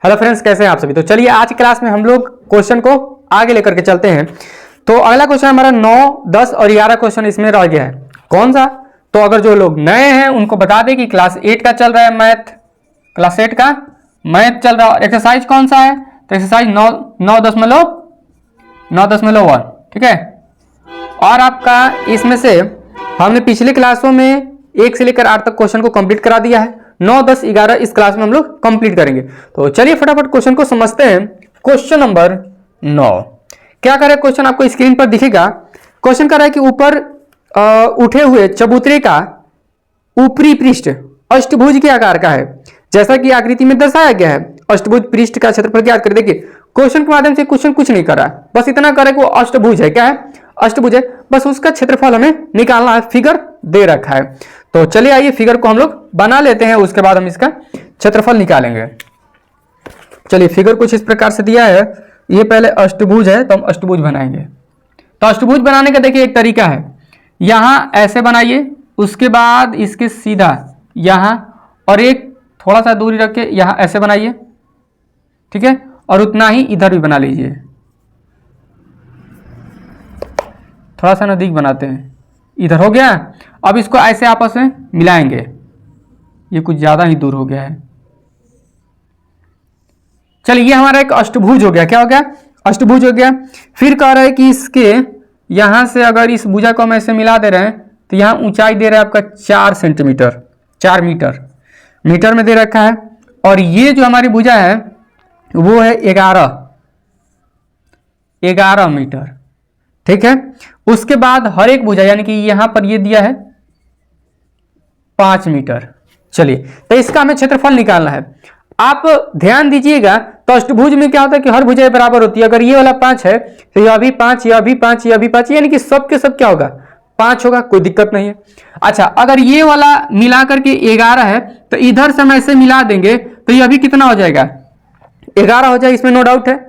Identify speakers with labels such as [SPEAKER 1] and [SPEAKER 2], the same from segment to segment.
[SPEAKER 1] Hello friends, कैसे हैं आप सभी। तो चलिए आज की क्लास में हम लोग क्वेश्चन को आगे लेकर के चलते हैं। तो अगला क्वेश्चन हमारा 9, 10 और 11 क्वेश्चन इसमें रह गया है। कौन सा? तो अगर जो लोग नए हैं उनको बता दें कि क्लास 8 का चल रहा है मैथ, क्लास 8 का मैथ चल रहा है। एक्सरसाइज कौन सा है? तो एक्सरसाइज 9.1, ठीक है। और आपका इसमें से हमने पिछले क्लासों में 1 से लेकर 8 तक क्वेश्चन को कंप्लीट करा दिया है। 9, 10, 11 इस क्लास में हम लोग कंप्लीट करेंगे। तो चलिए फटाफट क्वेश्चन को समझते हैं। क्वेश्चन नंबर 9 क्या करे? क्वेश्चन आपको स्क्रीन पर दिखेगा। क्वेश्चन कर रहा है कि ऊपर उठे हुए चबूतरे का ऊपरी पृष्ठ अष्टभुज के आकार का है, जैसा कि आकृति में दर्शाया गया है। अष्टभुज पृष्ठ का क्षेत्रफल ज्ञात करें। देखिए क्वेश्चन के माध्यम से क्वेश्चन कुछ नहीं कर रहा है, बस इतना करे कि वो अष्टभुज है। क्या है? अष्टभुज है, बस उसका क्षेत्रफल हमें निकालना है। फिगर दे रखा है। तो चलिए आइए फिगर को हम लोग बना लेते हैं, उसके बाद हम इसका क्षेत्रफल निकालेंगे। चलिए फिगर कुछ इस प्रकार से दिया है। ये पहले अष्टभुज है तो हम अष्टभुज बनाएंगे। तो अष्टभुज बनाने का देखिए एक तरीका है, यहां ऐसे बनाइए, उसके बाद इसके सीधा यहां और एक थोड़ा सा दूरी रख के यहां ऐसे बनाइए, ठीक है। और उतना ही इधर भी बना लीजिए, थोड़ा सा नजदीक बनाते हैं। इधर हो गया। अब इसको ऐसे आपस में मिलाएंगे। ये कुछ ज्यादा ही दूर हो गया है। चलिए ये हमारा एक अष्टभुज हो गया। क्या हो गया? अष्टभुज हो गया। फिर कह रहा है कि इसके यहां से अगर इस भुजा को हम ऐसे मिला दे रहे हैं तो यहां ऊंचाई दे रहा है आपका 4 सेंटीमीटर, 4 मीटर, मीटर में दे रखा है। और ये जो हमारी भुजा है वो है 11 मीटर, ठीक है। उसके बाद हर एक भुजा यानी कि यहां पर ये दिया है 5 मीटर। चलिए तो इसका हमें क्षेत्रफल निकालना है। आप ध्यान दीजिएगा, तो अष्टभुज में क्या होता है कि हर भुजा बराबर होती है। अगर ये वाला 5 है तो यह भी 5, यह भी 5, यह भी 5, यानी कि सब के सब क्या होगा? 5 होगा, कोई दिक्कत नहीं है। अच्छा, अगर ये वाला मिला करके 11 है तो इधर से हम ऐसे मिला देंगे तो यह भी कितना हो जाएगा? 11 हो जाएगा, इसमें नो डाउट है।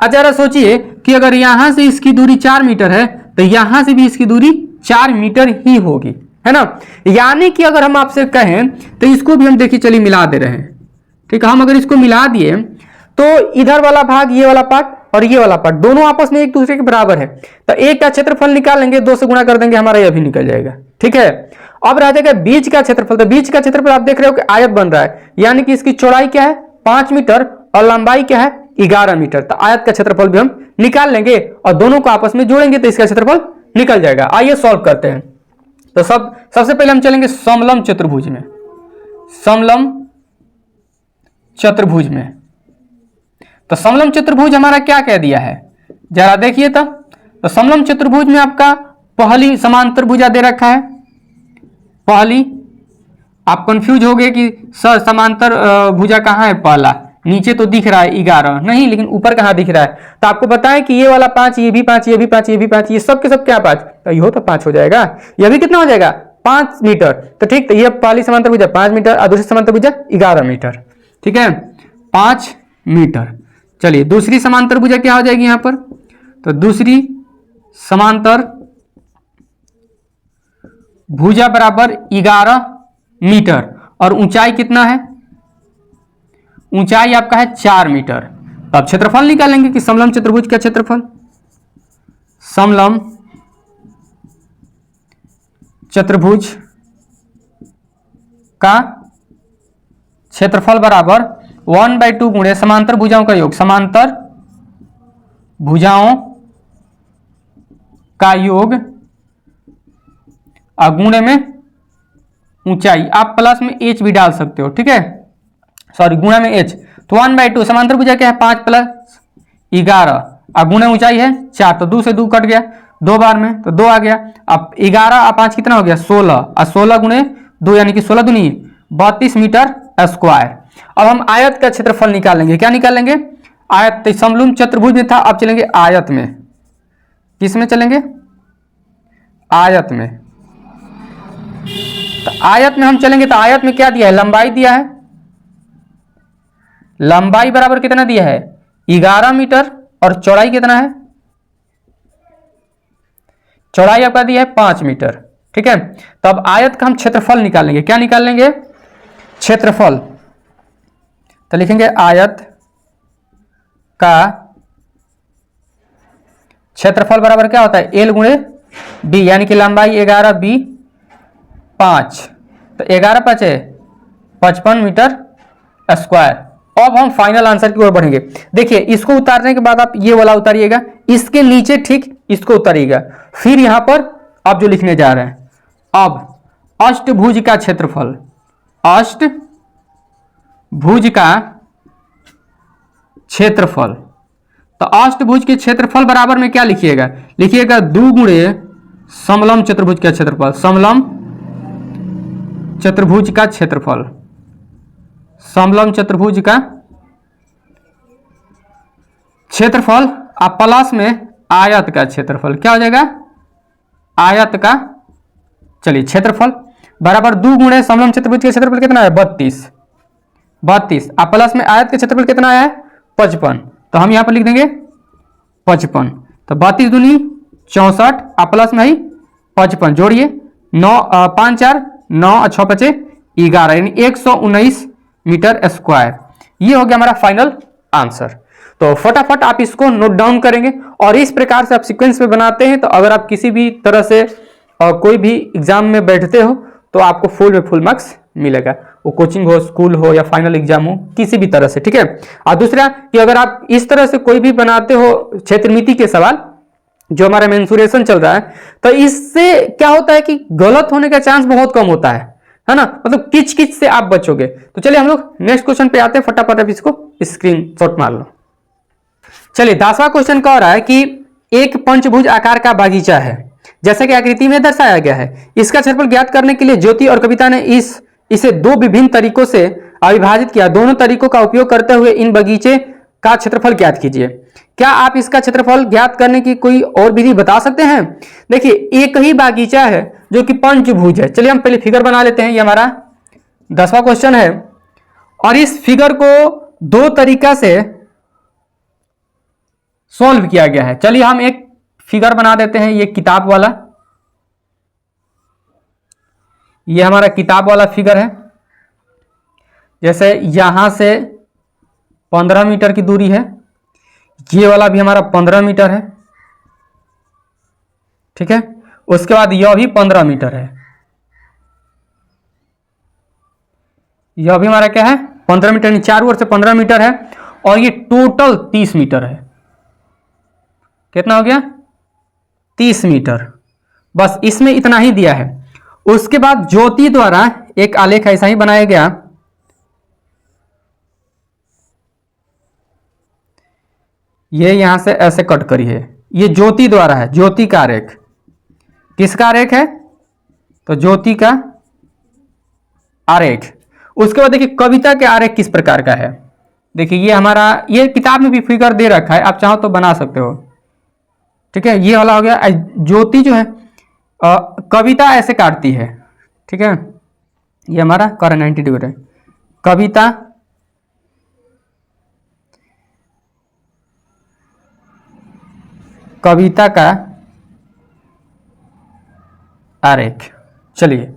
[SPEAKER 1] जरा सोचिए कि अगर यहां से इसकी दूरी 4 मीटर है तो यहां से भी इसकी दूरी 4 मीटर ही होगी, है ना। यानी कि अगर हम आपसे कहें तो इसको भी हम देखिए चलिए मिला दे रहे हैं, ठीक है। हम अगर इसको मिला दिए तो इधर वाला भाग, ये वाला पार्ट और ये वाला पार्ट दोनों आपस में एक दूसरे के बराबर है। तो एक का क्षेत्रफल निकालेंगे, 2 से गुणा कर देंगे, हमारा यह भी निकल जाएगा, ठीक है। अब रह जाएगा बीच का क्षेत्रफल। तो बीच का क्षेत्रफल आप देख रहे हो कि आयत बन रहा है, यानी कि इसकी चौड़ाई क्या है? 5 मीटर और लंबाई क्या है? 11 मीटर। तो आयत का क्षेत्रफल भी हम निकाल लेंगे और दोनों को आपस में जोड़ेंगे तो इसका क्षेत्रफल निकल जाएगा। आइए सॉल्व करते हैं। तो सबसे पहले हम चलेंगे समलंब चतुर्भुज में। समलंब चतुर्भुज में तो समलंब चतुर्भुज हमारा क्या कह दिया है जरा देखिए। तो समलंब चतुर्भुज में आपका पहली समांतर भुजा दे रखा है। पहली, आप कंफ्यूज हो गए कि सर समांतर भुजा कहाँ है? पहला नीचे तो दिख रहा है 11, नहीं, लेकिन ऊपर कहाँ दिख रहा है? तो आपको बताएं कि ये वाला 5, ये भी 5, ये भी 5, ये भी 5, ये सब के सब क्या 5? तो ये तो 5 हो जाएगा। यह भी कितना हो जाएगा? 5 मीटर। तो ठीक, तो ये पहली समांतर भुजा 5 मीटर और दूसरी समांतर भुजा 11 मीटर, ठीक है, 5 मीटर। चलिए दूसरी समांतर भुजा क्या हो जाएगी यहां पर? तो दूसरी समांतर भुजा बराबर 11 मीटर और ऊंचाई कितना है? ऊंचाई आपका है 4 मीटर। तो अब क्षेत्रफल निकालेंगे कि समलंब चतुर्भुज का क्षेत्रफल। समलंब चतुर्भुज का क्षेत्रफल बराबर 1/2 गुणे समांतर भुजाओं का योग। समांतर भुजाओं का योग और गुणे में ऊंचाई। आप प्लस में h भी डाल सकते हो, ठीक है, सॉरी गुणा में h। तो 1/2 समांतर भुजा क्या है? 5 + 11 और गुणे ऊंचाई है 4। तो 2 से 2 कट गया, 2 बार में तो 2 आ गया। अब 11 और 5 कितना हो गया? 16 और 16 गुणे 2 यानी कि 16 दूनी 32 मीटर स्क्वायर। अब हम आयत का क्षेत्रफल निकालेंगे। क्या निकालेंगे? आयत। समलंब चतुर्भुज में था, अब चलेंगे आयत में। किस में चलेंगे? आयत में। तो आयत में हम चलेंगे तो आयत में क्या दिया है? लंबाई दिया है। लंबाई बराबर कितना दिया है? 11 मीटर और चौड़ाई कितना है? चौड़ाई आपका दिया है 5 मीटर, ठीक है। तो अब आयत का हम क्षेत्रफल निकालेंगे। क्या निकालेंगे? क्षेत्रफल। तो लिखेंगे आयत का क्षेत्रफल बराबर क्या होता है, एल गुणे डी, यानी कि लंबाई 11 बी 5, तो 11 5 55 मीटर स्क्वायर। अब हम फाइनल आंसर की ओर बढ़ेंगे। देखिए इसको उतारने के बाद आप ये वाला उतारिएगा, इसके नीचे ठीक इसको उतारिएगा, फिर यहां पर आप जो लिखने जा रहे हैं, अब अष्टभुज का क्षेत्रफल, अष्टभुज का क्षेत्रफल, तो अष्टभुज के क्षेत्रफल बराबर में क्या लिखिएगा, लिखिएगा 2 गुणे समलंब चतुर्भुज का क्षेत्रफल, समलंब चतुर्भुज का क्षेत्रफल, समलंब चतुर्भुज का क्षेत्रफल, आप प्लस में आयत का क्षेत्रफल, क्या हो जाएगा, आयत का, चलिए क्षेत्रफल बराबर 2 गुणे समलंब चतुर्भुज का क्षेत्रफल कितना है 32, आप प्लस में आयत का क्षेत्रफल कितना आया है 55, तो हम यहां पर लिख देंगे 55, तो 32 दूनी 64, आप प्लस में ही 55 जोड़िए, 9 5 4 9 6 5 11, यानी 119 मीटर स्क्वायर। ये हो गया हमारा फाइनल आंसर। तो फटाफट आप इसको नोट डाउन करेंगे और इस प्रकार से आप सीक्वेंस में बनाते हैं, तो अगर आप किसी भी तरह से कोई भी एग्जाम में बैठते हो तो आपको फुल में फुल मार्क्स मिलेगा, वो कोचिंग हो, स्कूल हो या फाइनल एग्जाम हो, किसी भी तरह से, ठीक है। और दूसरा कि अगर आप इस तरह से कोई भी बनाते हो क्षेत्रमिति के सवाल, जो हमारा मेंसुरेशन चल रहा है, तो इससे क्या होता है कि गलत होने का चांस बहुत कम होता है ना, मतलब किच किच से आप बचोगे। तो चलिए हम लोग नेक्स्ट क्वेश्चन पे आते हैं, फटाफट आप इसको स्क्रीनशॉट मार लो। चलिए 10वां क्वेश्चन कह रहा है कि एक पंचभुज आकार का बागीचा है, जैसा कि आकृति में दर्शाया गया है। इसका क्षेत्रफल ज्ञात करने के लिए ज्योति और कविता ने इसे 2 विभिन्न तरीकों से अविभाजित किया। दोनों तरीकों का उपयोग करते हुए इन बगीचे का क्षेत्रफल ज्ञात कीजिए। क्या आप इसका क्षेत्रफल ज्ञात करने की कोई और विधि बता सकते हैं? देखिए एक ही बागीचा है जो कि पंचभुज है। चलिए हम पहले फिगर बना लेते हैं, ये हमारा 10वां क्वेश्चन है और इस फिगर को 2 तरीका से सॉल्व किया गया है। चलिए हम एक फिगर बना देते हैं, ये किताब वाला, ये हमारा किताब वाला फिगर है। जैसे यहां से 15 मीटर की दूरी है, ये वाला भी हमारा 15 मीटर है, ठीक है। उसके बाद यह भी 15 मीटर है, यह भी हमारा क्या है 15 मीटर, चारों ओर से 15 मीटर है और ये टोटल 30 मीटर है। कितना हो गया 30 मीटर, बस इसमें इतना ही दिया है। उसके बाद ज्योति द्वारा एक आलेख ऐसा ही बनाया गया, ये यहां से ऐसे कट करी है, ये ज्योति द्वारा है, ज्योति का आरेख। किसका आरेख है? तो ज्योति का आरेख। उसके बाद देखिए कविता के आरेख किस प्रकार का है। देखिए ये हमारा, ये किताब में भी फिगर दे रखा है, आप चाहो तो बना सकते हो, ठीक है। ये वाला हो गया। ज्योति जो है कविता ऐसे काटती है, ठीक है। ये हमारा कर 90 डिग्री है, कविता कविता का आरेख। चलिए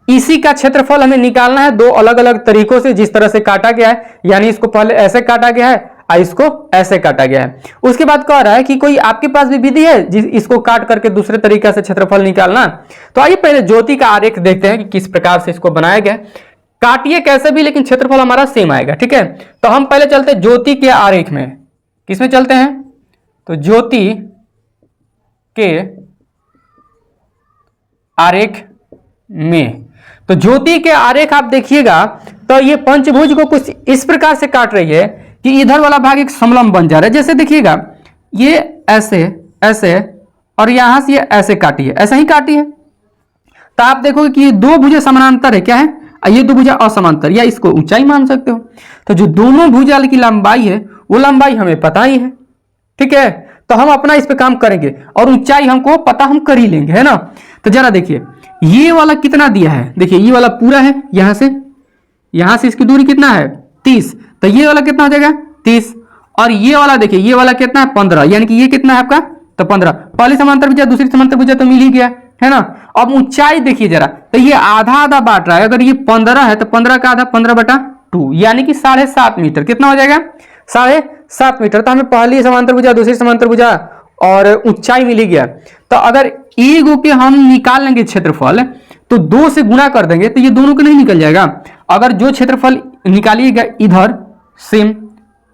[SPEAKER 1] इसी का क्षेत्रफल हमें निकालना है 2 अलग अलग तरीकों से, जिस तरह से काटा गया है, यानी इसको पहले ऐसे काटा गया है और इसको ऐसे काटा गया है। उसके बाद कह रहा है कि कोई आपके पास भी विधि है इसको काट करके दूसरे तरीके से क्षेत्रफल निकालना। तो आइए पहले ज्योति का आरेख देखते हैं कि किस प्रकार से इसको बनाया गया। काटिए कैसे भी, लेकिन क्षेत्रफल हमारा सेम आएगा, ठीक है। तो हम पहले चलते हैं ज्योति के आरेख में। किसमें चलते हैं? तो ज्योति के आरेख में। तो ज्योति के आरेख आप देखिएगा तो ये पंचभुज को कुछ इस प्रकार से काट रही है कि इधर वाला भाग एक समलंब बन जा रहा है। जैसे देखिएगा ये ऐसे ऐसे और यहां से ये ऐसे काटी है, ऐसा ही काटी है। तो आप देखोगे कि ये 2 भुजा समानांतर है, क्या है, ये 2 भुजा असमांतर, या इसको ऊंचाई मान सकते हो। तो जो दोनों भुजा की लंबाई है वो लंबाई हमें पता ही है, ठीक है। तो हम अपना इस पे काम करेंगे और ऊंचाई हमको पता, हम कर ही लेंगे, है ना। तो जरा देखिए ये वाला कितना दिया है, देखिए ये वाला पूरा है, यहां से इसकी दूरी कितना है 30, तो ये वाला कितना हो जाएगा 30। और ये वाला देखिए, ये वाला कितना है 15, यानी कि ये कितना है आपका तो 15। पहली समांतर भुजा दूसरी समांतर भुजा तो मिल ही गया, है ना। अब ऊंचाई देखिए जरा, तो ये आधा आधा बांट रहा है। अगर ये 15 है तो 15 का आधा 15 बटा 2 यानी कि 7.5 मीटर। कितना हो जाएगा? 7.5 मीटर। तो हमें पहली समांतर भुजा, दूसरी समांतर भुजा और ऊंचाई मिल ही गया। तो अगर एगो के हम निकाल लेंगे क्षेत्रफल तो 2 से गुणा कर देंगे तो ये दोनों को नहीं निकल जाएगा। अगर जो क्षेत्रफल निकालिएगा इधर सेम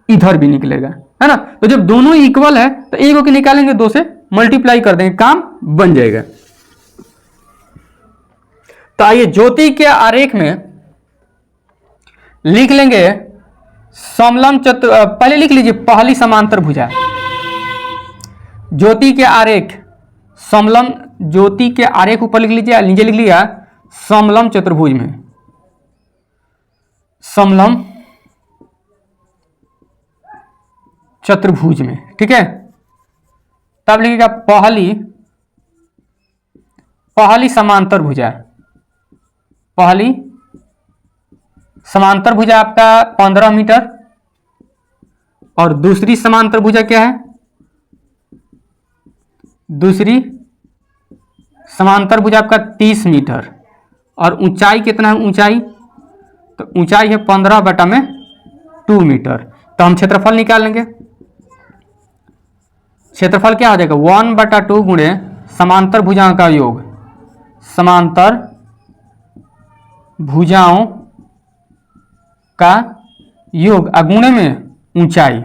[SPEAKER 1] इधर भी निकलेगा, है ना। तो जब दोनों इक्वल है तो एगो के निकालेंगे 2 से मल्टीप्लाई कर देंगे, काम बन जाएगा। तो आइए ज्योति के आरेख में लिख लेंगे समलंब पहले लिख लीजिए पहली समांतर भुजा। ज्योति के आरेख समलंब, ज्योति के आरेख ऊपर लिख लीजिए, नीचे लिख लिया समलंब चतुर्भुज में, समलंब चतुर्भुज में, ठीक है। तब लिखिएगा पहली समांतर भुजा, पहली समांतर भुजा आपका 15 मीटर और दूसरी समांतर भुजा क्या है? दूसरी समांतर भुजा आपका 30 मीटर और ऊंचाई कितना है? ऊंचाई तो ऊंचाई है 15/2 मीटर। तो हम क्षेत्रफल निकाल लेंगे। क्षेत्रफल क्या हो जाएगा? 1/2 गुणे समांतर भुजाओं का योग, समांतर भुजाओं का योग गुणे में ऊंचाई।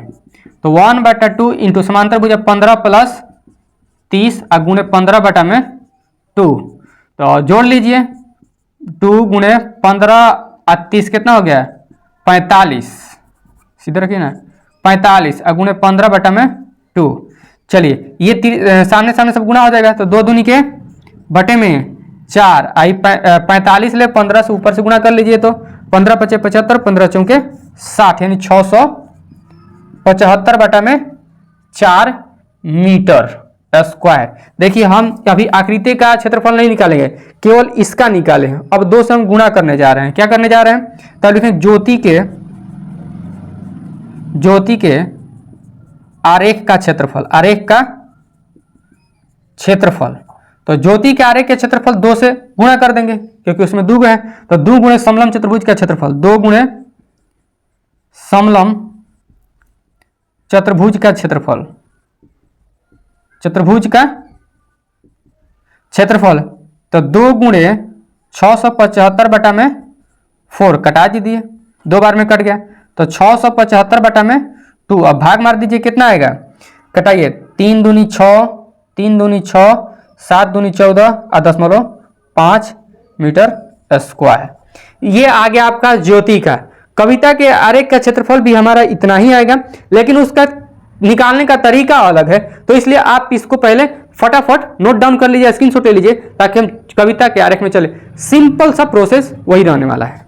[SPEAKER 1] तो 1/2 इंटू समांतर भुजा 15 प्लस 30 गुणे 15/2। तो जोड़ लीजिए 2 गुणे 15 और 30 कितना हो गया? 45। सीधे रखिए ना, 45 गुणे 15/2। चलिए ये सामने सामने सब गुना हो जाएगा। तो 2 दूनी के बटे में 4 आई 45 ले 15 से ऊपर से गुना कर लीजिए। तो 15 × 5 = 75, 15 × 4 = 60 यानी 675/4 मीटर स्क्वायर। देखिए हम अभी आकृति का क्षेत्रफल नहीं निकालेंगे, केवल इसका निकाले हैं। अब 2 से हम गुणा करने जा रहे हैं। क्या करने जा रहे हैं? तब लिखें ज्योति के आरेख का क्षेत्रफल, आरेख का क्षेत्रफल। तो ज्योति के आरेख के क्षेत्रफल 2 से गुणा कर देंगे क्योंकि उसमें 2 है। तो 2 गुणे समलंब चतुर्भुज का क्षेत्रफल, 2 गुणे समलंब चतुर्भुज का क्षेत्रफल, चतुर्भुज का क्षेत्रफल। तो 2 गुणे 675/4 कटा दीजिए, 2 बार में कट गया। तो 675/2। अब भाग मार दीजिए, कितना आएगा? कटाइए 3 दूनी 6, 3 दूनी 6, 7 दूनी 14 और 10.5 मीटर स्क्वायर। ये आ गया आपका ज्योति का। कविता के आरेख का क्षेत्रफल भी हमारा इतना ही आएगा, लेकिन उसका निकालने का तरीका अलग है। तो इसलिए आप इसको पहले फटाफट नोट डाउन कर लीजिए, स्क्रीनशॉट ले लीजिए, ताकि हम कविता के आरेख में चले। सिंपल सा प्रोसेस वही रहने वाला है।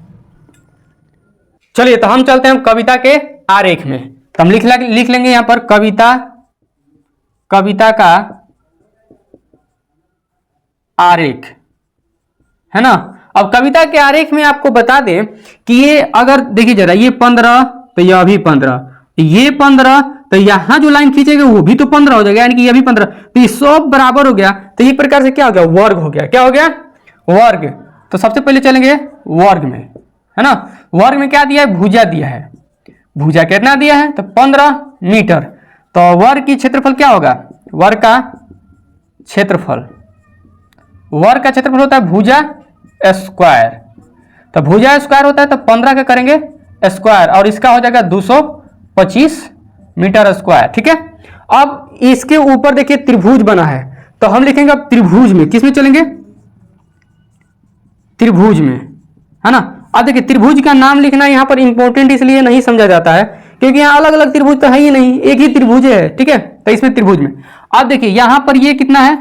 [SPEAKER 1] चलिए तो हम चलते हैं कविता के आरेख में। तो हम लिख लेंगे यहां पर कविता का आरेख, है ना। अब कविता के आरेख में आपको बता दें कि ये अगर देखिए जरा, ये 15 तो यह भी 15, ये 15 तो यहां जो लाइन खींचेगा वो भी तो 15 हो जाएगा, यानी कि ये भी 15। तो ये सब बराबर हो गया। तो एक प्रकार से क्या हो गया? वर्ग हो गया। क्या हो गया? वर्ग। तो सबसे पहले चलेंगे वर्ग में, है ना। वर्ग में क्या दिया है? भुजा दिया है। भुजा कितना दिया है? तो 15 मीटर। तो वर्ग की क्षेत्रफल क्या होगा? वर्ग का क्षेत्रफल, वर्ग का क्षेत्रफल होता है भुजा स्क्वायर। तो भुजा स्क्वायर होता है तो 15 का करेंगे स्क्वायर और इसका हो जाएगा 225 मीटर स्क्वायर, ठीक है। अब इसके ऊपर देखिए त्रिभुज बना है, तो हम लिखेंगे अब त्रिभुज में। किस में चलेंगे? त्रिभुज में, है ना। अब देखिए त्रिभुज का नाम लिखना यहाँ पर इंपॉर्टेंट इसलिए नहीं समझा जाता है क्योंकि यहाँ अलग अलग त्रिभुज तो है ही नहीं, एक ही त्रिभुज है, ठीक है। तो इसमें त्रिभुज में अब देखिए यहाँ पर ये कितना है?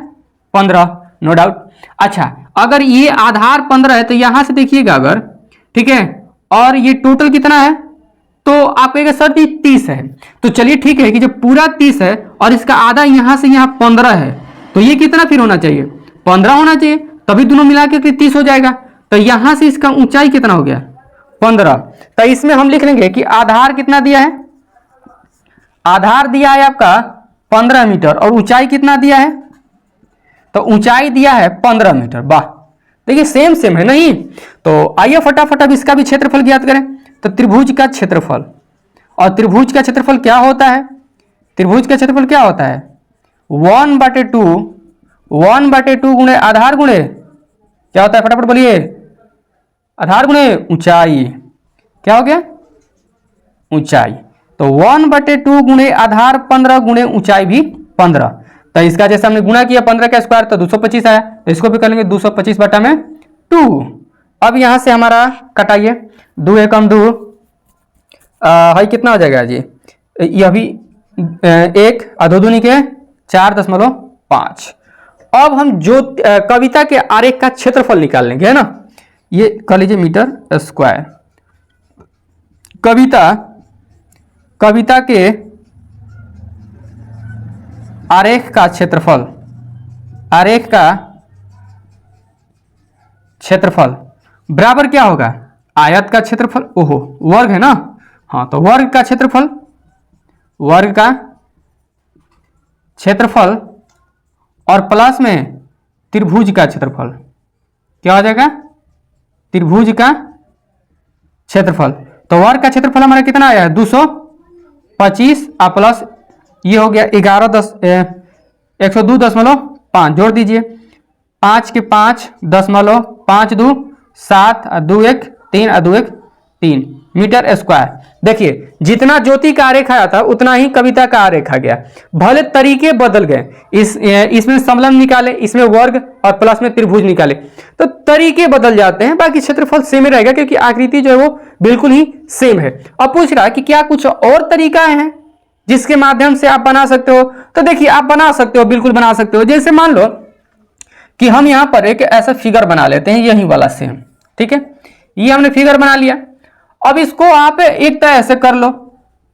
[SPEAKER 1] 15, नो डाउट। अच्छा, अगर ये आधार 15 है तो यहां से देखिएगा अगर, ठीक है, और ये टोटल कितना है? तो आप कहेंगे सर जी 30 है। तो चलिए ठीक है कि जब पूरा 30 है और इसका आधा यहां से यहां 15 है, तो ये कितना फिर होना चाहिए? 15 होना चाहिए, तभी दोनों मिला के 30 हो जाएगा। तो यहां से इसका ऊंचाई कितना हो गया? 15। तो इसमें हम लिख लेंगे कि आधार कितना दिया है? आधार दिया है आपका 15 मीटर और ऊंचाई कितना दिया है? तो ऊंचाई दिया है 15 मीटर। वाह, देखिए सेम सेम है नहीं। तो आइए फटाफट अब इसका भी क्षेत्रफल ज्ञात करें। तो त्रिभुज का क्षेत्रफल, और त्रिभुज का क्षेत्रफल क्या होता है? त्रिभुज का क्षेत्रफल क्या होता है? 1/2 गुणे आधार गुणे क्या होता है? फटाफट बोलिए, आधार गुणे ऊंचाई। क्या हो गया? ऊंचाई। तो 1/2 गुणे आधार 15 गुणे ऊंचाई भी 15। तो इसका जैसे हमने गुणा किया 15 का स्क्वायर तो 225 आया, तो इसको भी कर लेंगे 225/2। अब यहां से हमारा कटाइए, 2 एकम 2 है, कितना हो जाएगा जी? यह भी 1 2 दूनी के 4.5। अब हम जो कविता के आरेख का क्षेत्रफल निकाल लेंगे, है ना, ये कर लीजिए मीटर स्क्वायर। कविता के आरेख का क्षेत्रफल, आरेख का क्षेत्रफल बराबर क्या होगा? आयत का क्षेत्रफल, ओहो वर्ग है ना, हाँ, तो वर्ग का क्षेत्रफल, वर्ग का क्षेत्रफल और प्लस में त्रिभुज का क्षेत्रफल। क्या हो जाएगा? त्रिभुज का क्षेत्रफल। तो वर्ग का क्षेत्रफल हमारा कितना आया है? 225 प्लस ये हो गया 102.5, जोड़ दीजिए 5 के 5.5 2 7 2 1 3 2 1 3 मीटर स्क्वायर। देखिए जितना ज्योति का आरेख आया था उतना ही कविता का आरेख आ गया, भले तरीके बदल गए। इसमें समलंब निकाले, इसमें वर्ग और प्लस में त्रिभुज निकाले, तो तरीके बदल जाते हैं, बाकी क्षेत्रफल सेम ही रहेगा क्योंकि आकृति जो है वो बिल्कुल ही सेम है। अब पूछ रहा है कि क्या कुछ और तरीका है जिसके माध्यम से आप बना सकते हो? तो देखिए आप बना सकते हो, बिल्कुल बना सकते हो। जैसे मान लो कि हम यहां पर एक ऐसा फिगर बना लेते हैं, यही वाला सेम, ठीक है, ये हमने फिगर बना लिया। अब इसको आप एक तरह ऐसे कर लो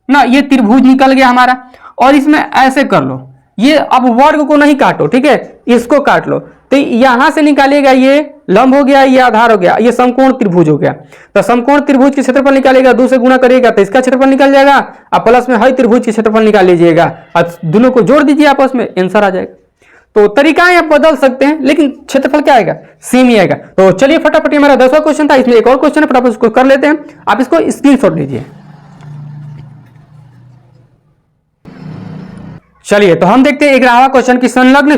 [SPEAKER 1] ना, ये त्रिभुज निकल गया हमारा, और इसमें ऐसे कर लो, ये अब वर्ग को नहीं काटो, ठीक है, इसको काट लो, तो यहां से निकालेगा, ये लंब हो गया, ये आधार हो गया, ये समकोण त्रिभुज हो गया। तो समकोण त्रिभुज के क्षेत्रफल निकालेगा, 2 से गुणा करेगा तो इसका क्षेत्रफल निकल जाएगा, अब प्लस में हर त्रिभुज के क्षेत्रफल निकाल लीजिएगा और दोनों को जोड़ दीजिए आपस में, आंसर आ जाएगा। तो तरीकाएं आप बदल सकते हैं लेकिन क्षेत्रफल क्या आएगा? सेम ही आएगा। तो चलिए फटाफट, हमारा 10वां क्वेश्चन था, इसमें एक और क्वेश्चन है, फटाफट उसको कर लेते हैं। आप इसको स्क्रीनशॉट लीजिए। चलिए तो हम देखते हैं 11वां क्वेश्चन की संलग्न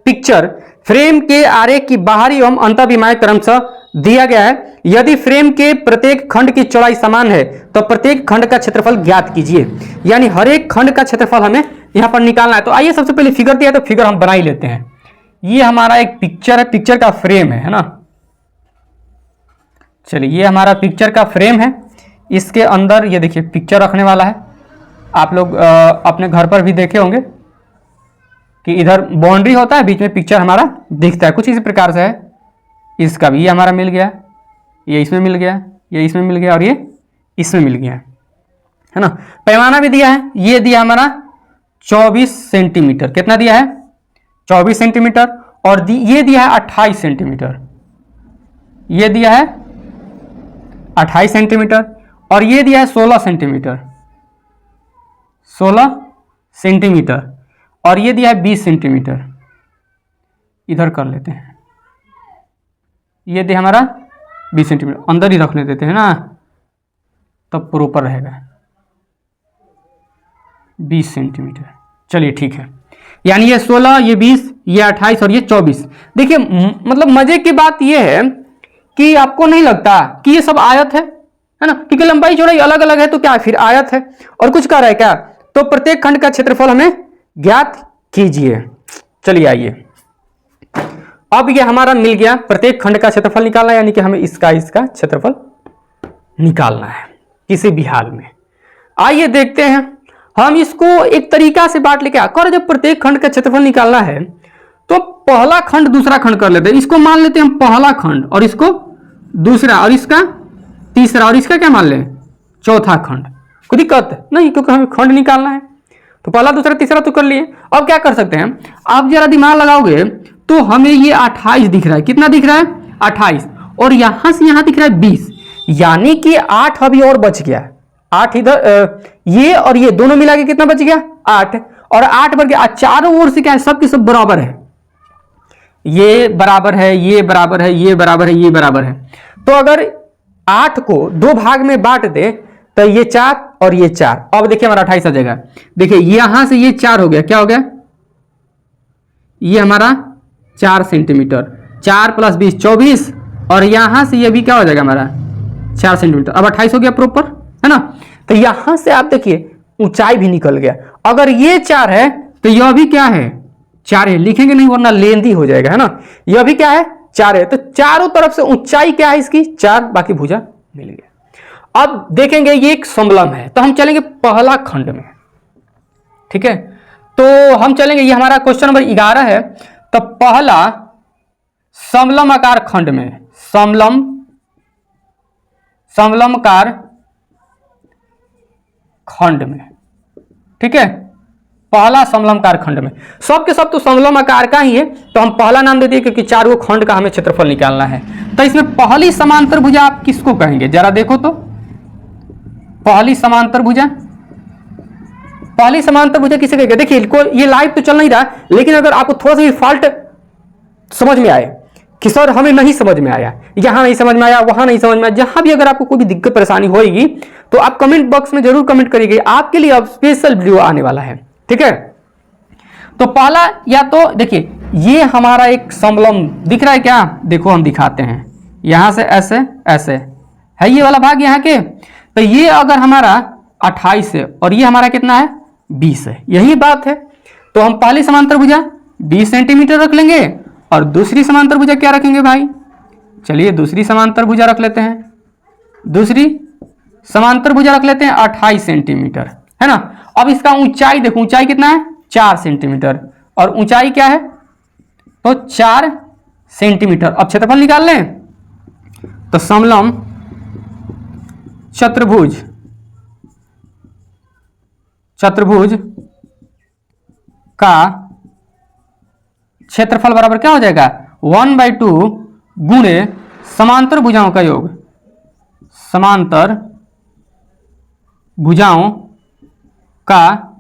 [SPEAKER 1] पिक्चर फ्रेम के आरेख की बाहरी एवं अंतःविमाएं क्रमशः दिया गया है। यदि फ्रेम के प्रत्येक खंड की चौड़ाई समान है तो प्रत्येक खंड का क्षेत्रफल ज्ञात कीजिए। यानी हर एक खंड का क्षेत्रफल हमें यहां पर निकालना है। तो आइए सबसे पहले फिगर दिया है तो फिगर हम बना ही लेते हैं। ये हमारा एक पिक्चर है, पिक्चर का फ्रेम है ना। चलिए ये हमारा पिक्चर का फ्रेम है, इसके अंदर ये देखिए पिक्चर रखने वाला है। आप लोग अपने घर पर भी देखे होंगे कि इधर बाउंड्री होता है, बीच में पिक्चर हमारा दिखता है, कुछ इसी प्रकार से है। इसका भी ये हमारा मिल गया, ये इसमें मिल गया, ये इसमें मिल गया और ये इसमें मिल गया, है ना। पैमाना भी दिया है, ये दिया हमारा 24 सेंटीमीटर। कितना दिया है? 24 सेंटीमीटर। और ये दिया है 28 सेंटीमीटर, ये दिया है 28 सेंटीमीटर, और ये दिया है 16 सेंटीमीटर, 16 सेंटीमीटर, और ये दिया है 20 सेंटीमीटर। इधर कर लेते हैं, ये दिया हमारा 20 सेंटीमीटर, अंदर ही रखने देते हैं ना, तब प्रॉपर रहेगा 20 सेंटीमीटर। चलिए ठीक है, यानी ये 16, ये 20, ये 28 और ये 24। देखिए मतलब मजे की बात ये है कि आपको नहीं लगता कि ये सब आयत है ना, क्योंकि लंबाई चौड़ाई अलग अलग है, तो क्या फिर आयत है। और कुछ कह रहा है क्या? तो प्रत्येक खंड का क्षेत्रफल हमें ज्ञात कीजिए। चलिए आइए, अब ये हमारा मिल गया, प्रत्येक खंड का क्षेत्रफल निकालना है, यानी कि हमें इसका क्षेत्रफल निकालना है किसी भी हाल में। आइए देखते हैं, हम इसको एक तरीका से बांट लेके आकर जब प्रत्येक खंड का क्षेत्रफल निकालना है तो पहला खंड दूसरा खंड कर लेते हैं। इसको मान लेते हैं हम पहला खंड, और इसको दूसरा, और इसका तीसरा, और इसका क्या मान लें? चौथा खंड। कोई दिक्कत नहीं, क्योंकि हमें खंड निकालना है। तो पहला दूसरा तीसरा तो कर लिए। अब क्या कर सकते हैं, आप जरा दिमाग लगाओगे तो हमें ये 28 दिख रहा है। कितना दिख रहा है? 28, और यहां से यहां दिख रहा है 20, यानी कि 8 अभी और बच गया। 8 इधर, ये और ये दोनों मिला के कितना बच गया? 8, और 8 बच गया। चारों ओर से क्या है? सब के सब बराबर है, ये बराबर है, ये बराबर है, ये बराबर है, ये बराबर है। तो अगर 8 को 2 भाग में बांट दे तो ये 4 और ये 4, अब देखिए हमारा 28 आ जाएगा। देखिए यहां से ये 4 हो गया, क्या हो गया, ये हमारा 4 सेंटीमीटर, 4 + 20 24, और यहां से ये भी क्या हो जाएगा हमारा 4 सेंटीमीटर, अब 28 हो गया प्रॉपर, है ना। तो यहां से आप देखिए ऊंचाई भी निकल गया। अगर ये 4 है तो यह भी क्या है 4 है, लिखेंगे नहीं वरना लेंदी हो जाएगा, है ना। यह भी क्या है 4 है, तो चारों तरफ से ऊंचाई क्या है इसकी 4, बाकी भुजा मिल गया। अब देखेंगे ये एक समलंब है, तो हम चलेंगे पहला खंड में, ठीक है। तो हम चलेंगे, ये हमारा क्वेश्चन नंबर 11 है। तो पहला समलंबाकार खंड में, समलंबाकार खंड में, ठीक है, पहला समलंबाकार खंड में। सब के सब तो समलंबाकार का ही है, तो हम पहला नाम दे दिए क्योंकि 4 खंड का हमें क्षेत्रफल निकालना है। तो इसमें पहली समांतर भुजा आप किसको कहेंगे, जरा देखो तो। पहली समांतर भुजा, पहली समांतर भुजा किसे कहेंगे। देखिए ये लाइव तो चल नहीं रहा, लेकिन अगर आपको थोड़ा सा भी फॉल्ट समझ में आए कि सर हमें नहीं समझ में आया, यहां नहीं समझ में आया, वहां नहीं समझ में आया, जहां भी अगर आपको कोई भी दिक्कत परेशानी होगी तो आप कमेंट बॉक्स में जरूर कमेंट करिएगा, आपके लिए अब स्पेशल वीडियो आने वाला है, ठीक है। तो पहला, या तो देखिए ये हमारा एक समलंब दिख रहा है क्या, देखो हम दिखाते हैं, यहां से ऐसे ऐसे है ये वाला भाग यहाँ के, तो ये अगर हमारा 28 है और ये हमारा कितना है 20 है, यही बात है। तो हम पहली समांतर भुजा 20 सेंटीमीटर रख लेंगे और दूसरी समांतर भुजा क्या रखेंगे भाई, चलिए दूसरी समांतर भुजा रख लेते हैं, दूसरी समांतर भुजा रख लेते हैं 28 सेंटीमीटर, है ना। अब इसका ऊंचाई देखो, ऊंचाई कितना है 4 सेंटीमीटर और ऊंचाई क्या है तो 4 सेंटीमीटर। अब क्षेत्रफल निकाल लें, तो समलंब चतुर्भुज का क्षेत्रफल बराबर क्या हो जाएगा 1/2 गुणे समांतर भुजाओं का योग, समांतर भुजाओं का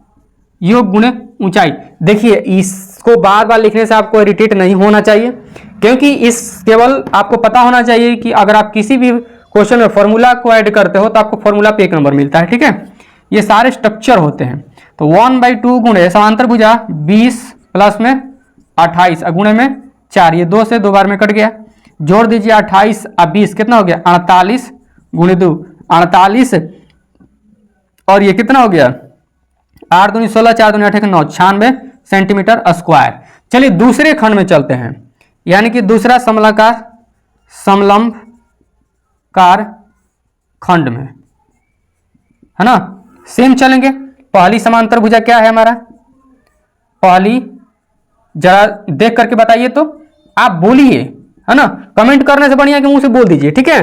[SPEAKER 1] योग गुणे ऊंचाई। देखिए इसको बार बार लिखने से आपको इरिटेट नहीं होना चाहिए, क्योंकि इस केवल आपको पता होना चाहिए कि अगर आप किसी भी क्वेश्चन में फॉर्मूला को ऐड करते हो तो आपको फॉर्मूला पे 1 नंबर मिलता है, ठीक है। ये सारे स्ट्रक्चर होते हैं। तो 1/2 गुणे समांतर भुजा 20 प्लस में 28 गुणे में 4, ये 2 से 2 बार में कट गया, जोड़ दीजिए 28 और 20 कितना हो गया 48 गुणे 2 48, और ये कितना हो गया 8 दूनी 16 4 दूनी 8 9 96 सेंटीमीटर स्क्वायर। चलिए दूसरे खंड में चलते हैं, यानी कि दूसरा समलंबकार खंड में, है ना। सेम चलेंगे, पहली समांतर भुजा क्या है हमारा, पहली जरा देख करके बताइए, तो आप बोलिए, है ना, कमेंट करने से बढ़िया कि मुंह से बोल दीजिए, ठीक है।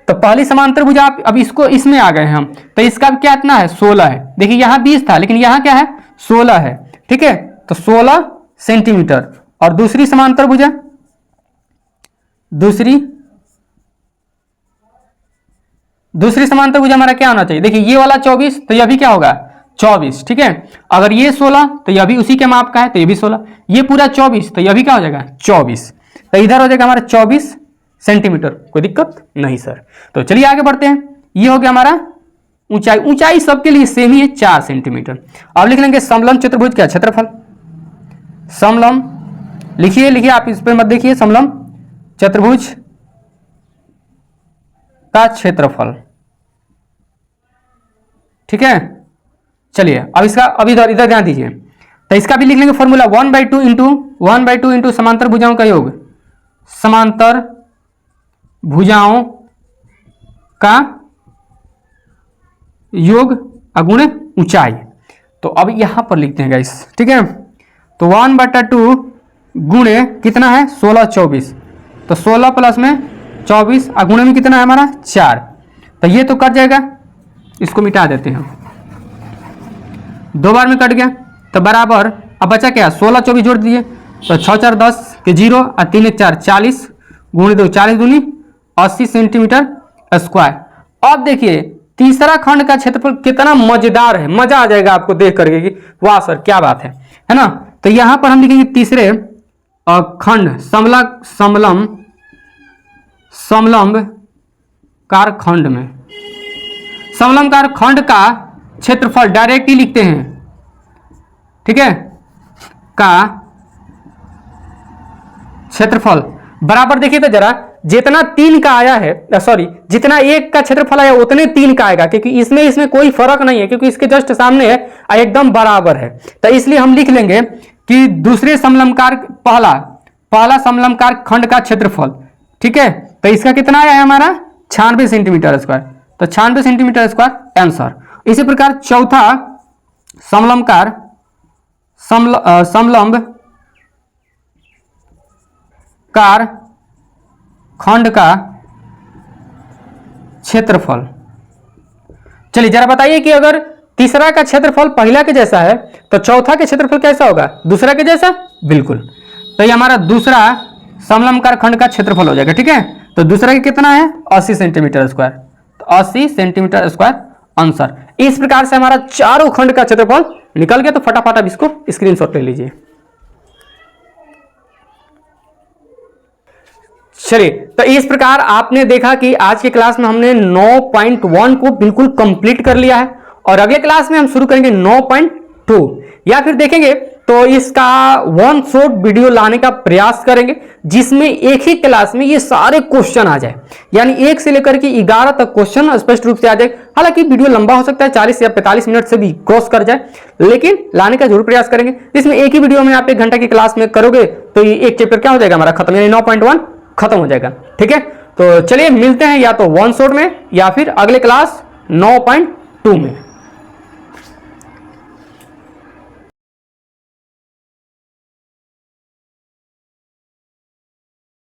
[SPEAKER 1] तो पहली समांतर भुजा आप अब इसको इसमें आ गए हम, तो इसका क्या इतना है 16 है। देखिए यहां 20 था लेकिन यहां क्या है 16 है, ठीक है। तो 16 सेंटीमीटर। और दूसरी समांतर भुजा, दूसरी समांतर भुजा हमारा क्या होना चाहिए, देखिए ये वाला 24, तो यह भी क्या होगा 24, ठीक है। अगर ये 16 तो यह भी उसी के माप का है, तो ये भी 16, ये पूरा 24, तो यह भी क्या हो जाएगा 24, तो इधर हो जाएगा हमारा 24 सेंटीमीटर। कोई दिक्कत नहीं सर। तो चलिए आगे बढ़ते हैं, ये हो गया हमारा ऊंचाई। ऊंचाई सबके लिए सेम ही है 4 सेंटीमीटर। अब लिख लेंगे समलंब चतुर्भुज का क्षेत्रफल, समलंब लिखिए आप इस पर मत देखिए, समलंब चतुर्भुज का क्षेत्रफल, ठीक है। चलिए अब इसका अब इधर ध्यान दीजिए, तो इसका भी लिख लेंगे फॉर्मूला 1/2 इंटू समांतर भुजाओं का योग, समांतर भुजाओं का योग गुणे ऊंचाई। तो अब यहां पर लिखते हैं गाइस, ठीक है। तो 1/2 गुणे कितना है 16 24, तो 16 प्लस में 24 गुणे में कितना है हमारा 4, तो ये तो कट जाएगा, इसको मिटा देते हैं, 2 बार में कट गया, तो बराबर अब बचा क्या 16 24 जोड़ दीजिए, तो 6 4 10 के 0 और 3 1 4 40 गुणे 2 40 दूनी 80 सेंटीमीटर स्क्वायर। अब देखिए तीसरा खंड का क्षेत्रफल कितना मजेदार है, मजा आ जाएगा आपको देख करके कि वाह सर क्या बात है ना। तो यहां पर हम लिखेंगे तीसरे खंड समलंब खंड में, समलंबकार खंड का क्षेत्रफल डायरेक्ट ही लिखते हैं, ठीक है, का क्षेत्रफल बराबर, देखिए तो जरा, जितना 3 का आया है, सॉरी जितना 1 का क्षेत्रफल आया उतने 3 का आएगा, क्योंकि इसमें कोई फर्क नहीं है, क्योंकि इसके जस्ट सामने है, एकदम बराबर है। तो इसलिए हम लिख लेंगे कि दूसरे समलंबकार, पहला समलंबकार खंड का क्षेत्रफल, ठीक है। तो इसका कितना आया है हमारा 96 सेंटीमीटर स्क्वायर, तो 96 सेंटीमीटर स्क्वायर आंसर। इसी प्रकार चौथा समलंबकार समलंबकार खंड का क्षेत्रफल, चलिए जरा बताइए कि अगर तीसरा का क्षेत्रफल पहला के जैसा है तो चौथा के क्षेत्रफल कैसा होगा, दूसरा के जैसा, बिल्कुल। तो ये हमारा दूसरा समलंबकार खंड का क्षेत्रफल हो जाएगा, ठीक है। तो दूसरा का कितना है 80 सेंटीमीटर स्क्वायर, तो 80 सेंटीमीटर स्क्वायर आंसर। इस प्रकार से हमारा चारों खंड का क्षेत्रफल निकल गया। तो फटाफट आप इसको स्क्रीनशॉट ले लीजिए। चलिए, तो इस प्रकार आपने देखा कि आज के क्लास में हमने 9.1 को बिल्कुल कंप्लीट कर लिया है, और अगले क्लास में हम शुरू करेंगे 9.2, या फिर देखेंगे तो इसका 1 शॉट वीडियो लाने का प्रयास करेंगे, जिसमें एक ही क्लास में ये सारे क्वेश्चन आ जाए, यानी 1 से लेकर के 11 तक क्वेश्चन स्पष्ट रूप से आ जाए। हालांकि वीडियो लंबा हो सकता है, 40 या 45 मिनट से भी क्रॉस कर जाए, लेकिन लाने का जरूर प्रयास करेंगे। इसमें एक ही वीडियो में आप 1 घंटा की क्लास में करोगे तो ये एक चैप्टर क्या हो जाएगा हमारा खत्म, यानी 9.1 खत्म हो जाएगा, ठीक है। तो चलिए मिलते हैं या तो 1 शॉट में या फिर अगले क्लास 9.2 में।